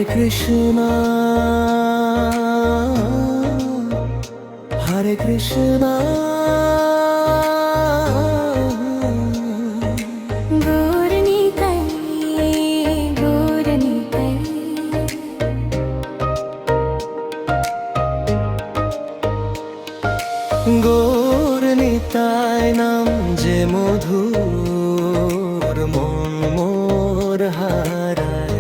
কৃষ্ণা হরে কৃষ্ণা গৌর নিতাই গৌর নিতাই গৌর নিতাই নাম যে মধুর মন মোর হারায়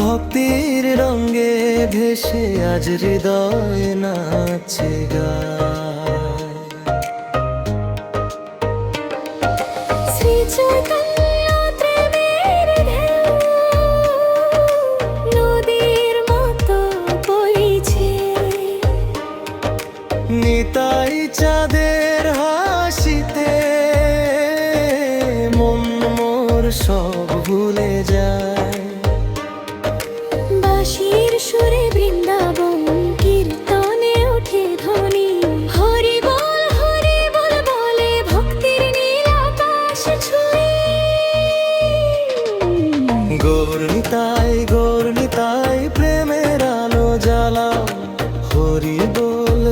ভক্তির রঙ্গে ভেসে আজ হৃদয় নাচে গায় শ্রী চৈতন্য প্রেমের ঢেউ নদীর মতো বইছে নিতাই চাঁদের হাসিতে মন মোর সব ভুলে যায় বাঁশির সুরে বৃন্দাবন কীর্তনে ওঠে ধ্বনি হরি বল বলে ভক্তির নীল আকাশ ছুঁয়ে গৌর নিতাই প্রেমের আলো জ্বালাও হরি বল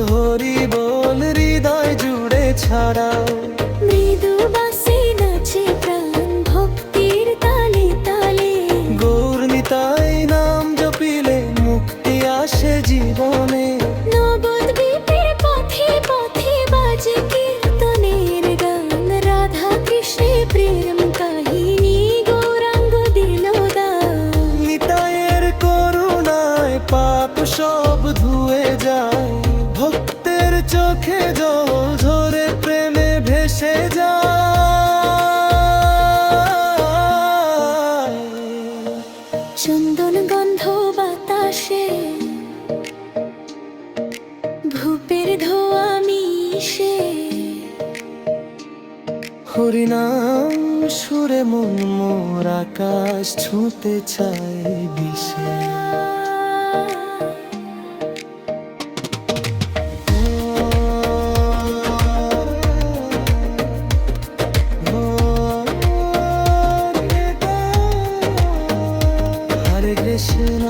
হৃদয় জুড়ে ছাড়াও মৃদু বাঁশি নাচে প্রাণ ভক্তির তালে তালে গৌর নিতাই নাম জপিলে মুক্তি আসে জীবনে নবদ্বীপের পথে পথে বাজে কীর্তনের গান রাধা কৃষ্ণের প্রেম কাহিনী গৌরাঙ্গ দিল দান নিতাইয়ের করুণায় পাপ সব ধুয়ে যায় ভক্তের চোখে জল ঝরে প্রেমে ভেসে যায় চন্দন গন্ধ বাতাসে ধূপের ধোয়া মিশে হরিনাম সুরে মন মোর আকাশ ছুঁতে চায় বিষে হরে কৃষ্ণ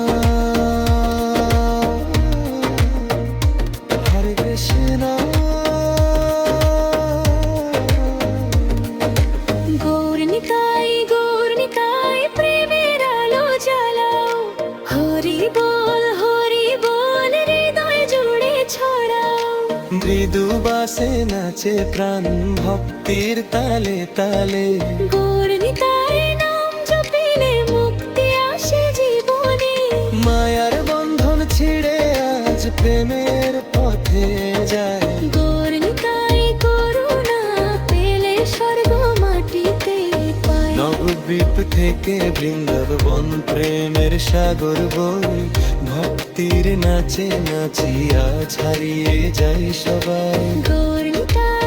হরে কৃষ্ণ গৌর নিতাই প্রেমের আলো জ্বালাও হরি বল হৃদয় জুড়ে ছড়াও মৃদু বাসে নাচে প্রাণ ভক্তির তালে তালে গৌর নিতাই নাম জপিলে মুক্তি আসে জীবনে মায়ার বন্ধন ছিঁড়ে আজ প্রেমের পথে যায় গৌর নিতাই করুণা পেলে স্বর্গ মাটিতে পায় নবদ্বীপ থেকে বৃন্দাবন প্রেমের সাগর বই ভক্তির নাচে নাচিয়া ছাড়িয়ে যায় সবাই গৌর নিতাই